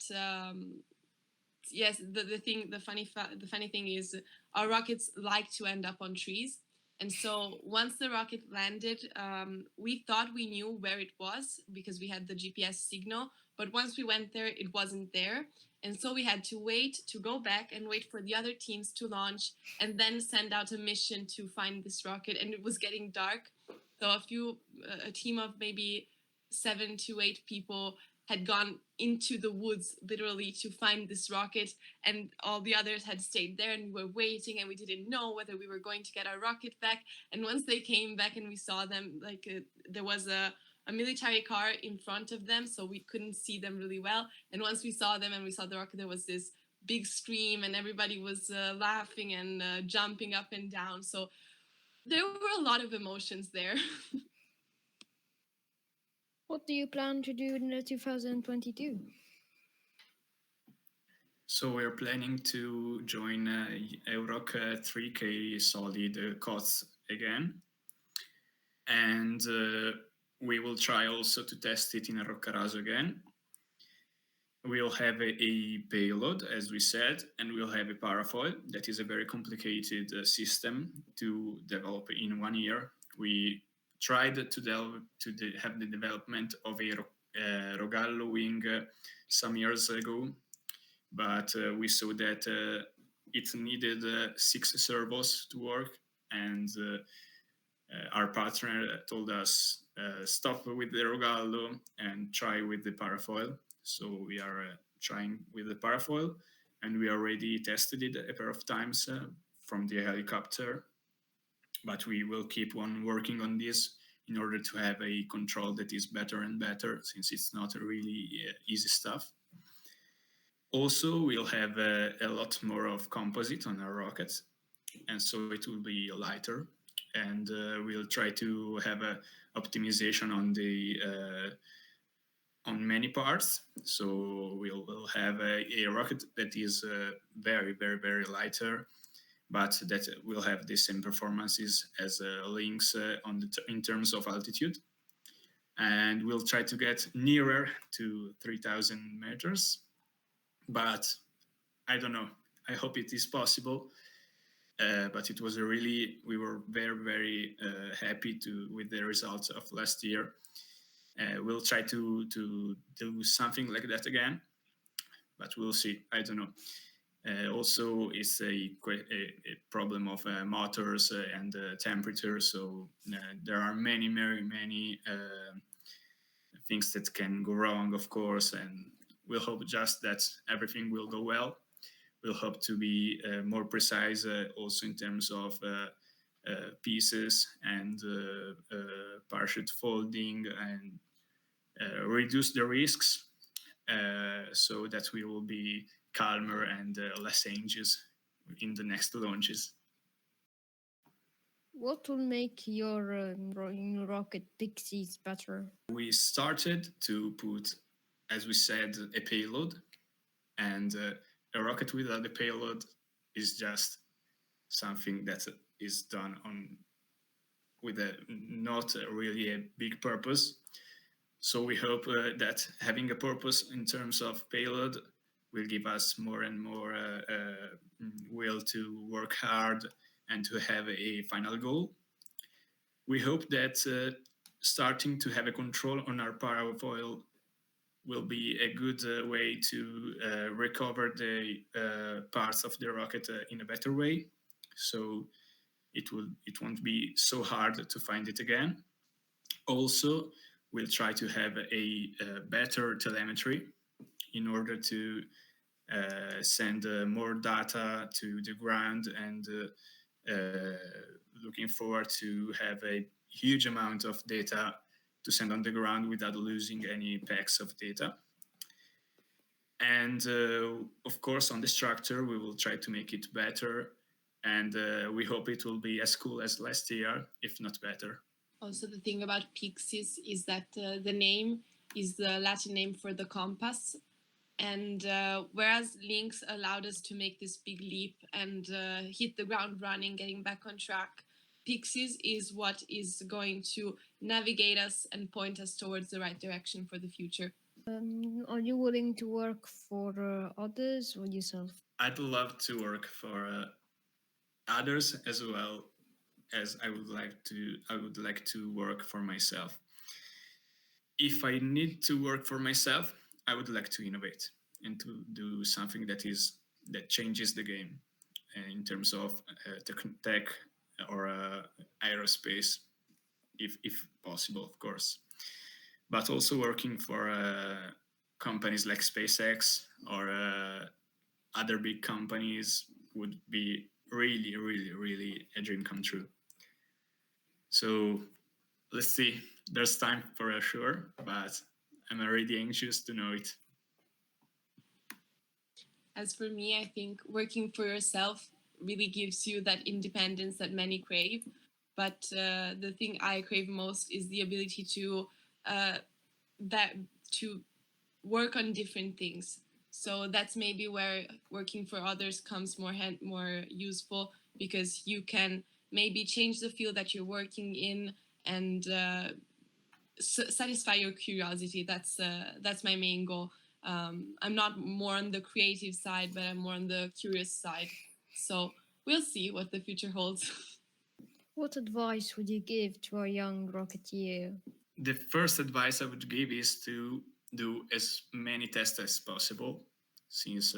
yes, the funny thing is our rockets like to end up on trees. And so once the rocket landed, we thought we knew where it was because we had the GPS signal. But once we went there, it wasn't there. And so we had to wait to go back and wait for the other teams to launch and then send out a mission to find this rocket. And it was getting dark. So a team of maybe 7 to 8 people had gone into the woods literally to find this rocket, and all the others had stayed there, and we were waiting, and we didn't know whether we were going to get our rocket back. And once they came back and we saw them, there was a military car in front of them, so we couldn't see them really well. And once we saw them and we saw the rocket, there was this big scream, and everybody was laughing and jumping up and down. So there were a lot of emotions there. What do you plan to do in 2022? So we're planning to join EuRoC 3K solid COTS again. And we will try also to test it in Roccaraso again. We'll have a payload, as we said, and we'll have a parafoil. That is a very complicated system to develop in 1 year. We tried to have the development of a Rogallo wing some years ago, but we saw that it needed 6 servos to work, and our partner told us stop with the Rogallo and try with the parafoil. So we are trying with the parafoil, and we already tested it a pair of times from the helicopter, but we will keep on working on this in order to have a control that is better and better, since it's not really easy stuff. Also, we'll have a lot more of composite on our rockets, and so it will be lighter. And we'll try to have a optimization on the on many parts. So we'll have a rocket that is very, very, very lighter, but that will have the same performances as Lynx in terms of altitude. And we'll try to get nearer to 3,000 meters, but I don't know. I hope it is possible. But it was we were very, very happy with the results of last year. We'll try to do something like that again, but we'll see. I don't know. Also, it's a problem of motors and temperature. So there are many, very many things that can go wrong, of course, and we'll hope just that everything will go well. We'll hope to be more precise also in terms of pieces and parachute folding, and reduce the risks so that we will be calmer and less anxious in the next launches. What will make your new rocket Pyxis better? We started to put, as we said, a payload, and a rocket without a payload is just something that is done with not really a big purpose. So we hope that having a purpose in terms of payload will give us more and more will to work hard and to have a final goal. We hope that starting to have a control on our parafoil will be a good way to recover the parts of the rocket in a better way. So it won't be so hard to find it again. Also, we'll try to have a better telemetry in order to send more data to the ground, and looking forward to have a huge amount of data to send on the ground without losing any packs of data. And of course, on the structure, we will try to make it better, and we hope it will be as cool as last year, if not better. Also, the thing about Pyxis is that the name is the Latin name for the compass. And whereas Lynx allowed us to make this big leap and hit the ground running, getting back on track, Pyxis is what is going to navigate us and point us towards the right direction for the future. Are you willing to work for others or yourself? I'd love to work for others as well as I would like to work for myself. If I need to work for myself, I would like to innovate and to do something that changes the game in terms of tech or aerospace, if possible, of course. But also working for companies like SpaceX or other big companies would be really, really, really a dream come true. So let's see. There's time for sure, but I'm already anxious to know it. As for me, I think working for yourself really gives you that independence that many crave. But the thing I crave most is the ability to work on different things. So that's maybe where working for others comes more useful, because you can maybe change the field that you're working in and satisfy your curiosity. That's my main goal. I'm not more on the creative side, but I'm more on the curious side. So we'll see what the future holds. What advice would you give to a young Rocketeer? The first advice I would give is to do as many tests as possible, since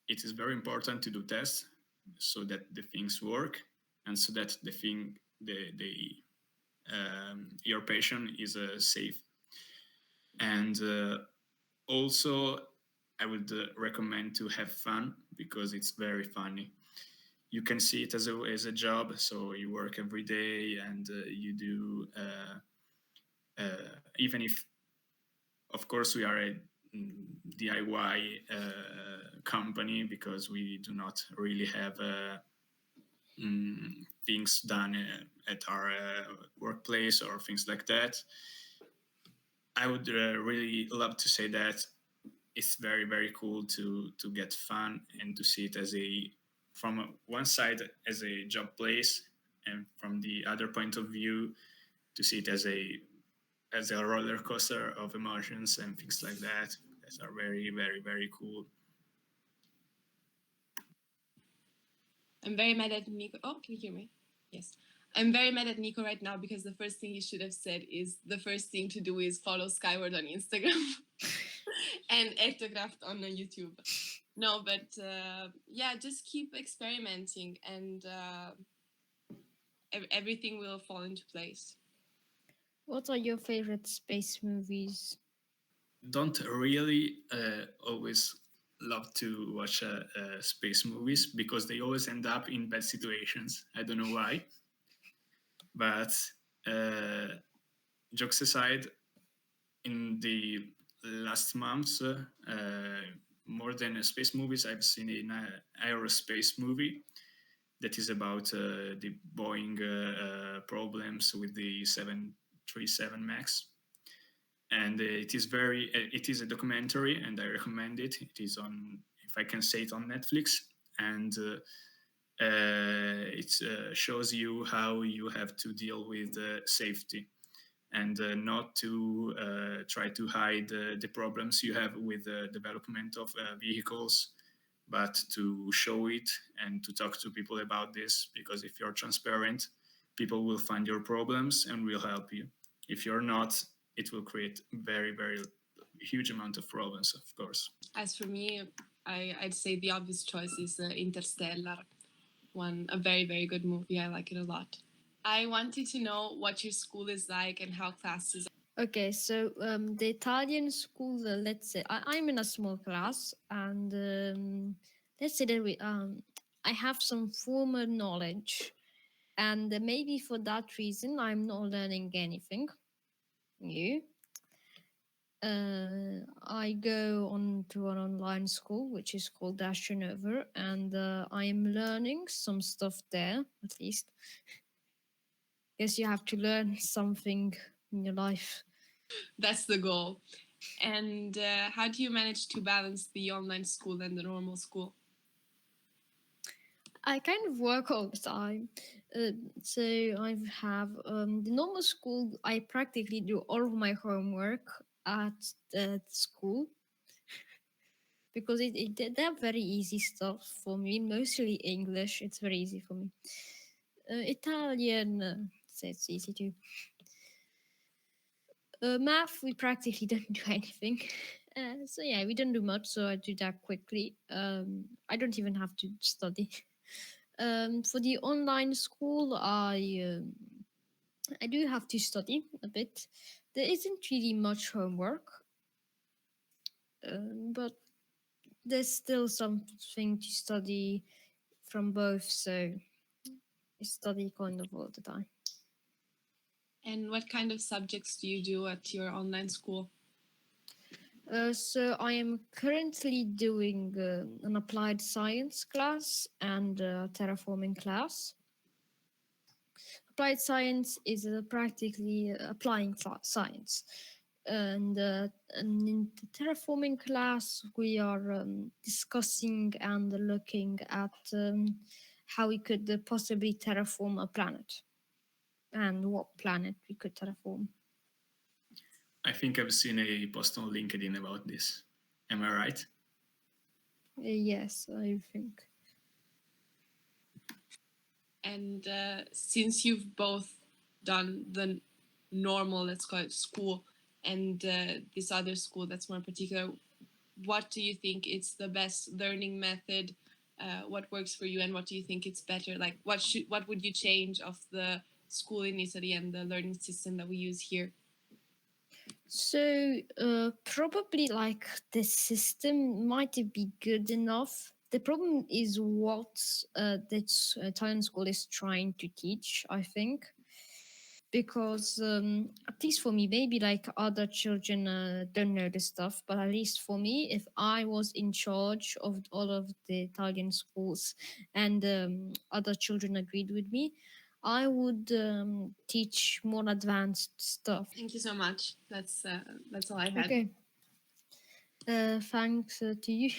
it is very important to do tests so that the things work and so that the your passion is safe. And also, I would recommend to have fun because it's very funny. You can see it as a job, so you work every day and you do, even if, of course, we are a DIY company because we do not really have things done at our workplace or things like that. I would really love to say that it's very, very cool to get fun and to see it as from one side as a job place, and from the other point of view to see it as a roller coaster of emotions and things like that are very, very, very cool. I'm very mad at Nico. Oh, can you hear me? Yes. I'm very mad at Nico right now because the first thing he should have said is the first thing to do is follow Skyward on Instagram and EttoCraft on YouTube. No, but yeah, just keep experimenting and everything will fall into place. What are your favorite space movies? Don't really always love to watch space movies because they always end up in bad situations. I don't know why. But jokes aside, in the last months, more than space movies, I've seen an aerospace movie that is about the Boeing problems with the 737 MAX. And it is a documentary, and I recommend it. It is on, if I can say it, on Netflix, and it shows you how you have to deal with safety and not to try to hide the problems you have with the development of vehicles, but to show it and to talk to people about this, because if you're transparent, people will find your problems and will help you. If you're not, it will create very, very huge amount of problems, of course. As for me, I'd say the obvious choice is Interstellar. A very, very good movie. I like it a lot. I wanted to know what your school is like and how classes are. Okay, so the Italian school, let's say I'm in a small class, and let's say that I have some formal knowledge, and maybe for that reason I'm not learning anything new. I go on to an online school which is called Astronover, and I am learning some stuff there, at least. Guess you have to learn something in your life. That's the goal. And how do you manage to balance the online school and the normal school? I kind of work all the time. So I have the normal school. I practically do all of my homework at the school because they're very easy stuff for me. Mostly English. It's very easy for me. Italian, so it's easy too. Math, we practically don't do anything. So yeah, we don't do much. So I do that quickly. I don't even have to study. For the online school, I do have to study a bit. There isn't really much homework, but there's still something to study from both, so I study kind of all the time. And what kind of subjects do you do at your online school? So I am currently doing an applied science class and a terraforming class. Applied science is practically applying science. And in the terraforming class, we are discussing and looking at how we could possibly terraform a planet and what planet we could terraform. I think I've seen a post on LinkedIn about this. Am I right? Yes, I think. And since you've both done the normal, let's call it school, and this other school that's more particular, what do you think is the best learning method? What works for you, and what do you think it's better? Like, what would you change of the school in Italy and the learning system that we use here? So probably like the system might be good enough. The problem is what that Italian school is trying to teach, I think. Because at least for me, maybe like other children don't know this stuff, but at least for me, if I was in charge of all of the Italian schools and other children agreed with me, I would teach more advanced stuff. Thank you so much. That's all I had. Okay. Thanks to you.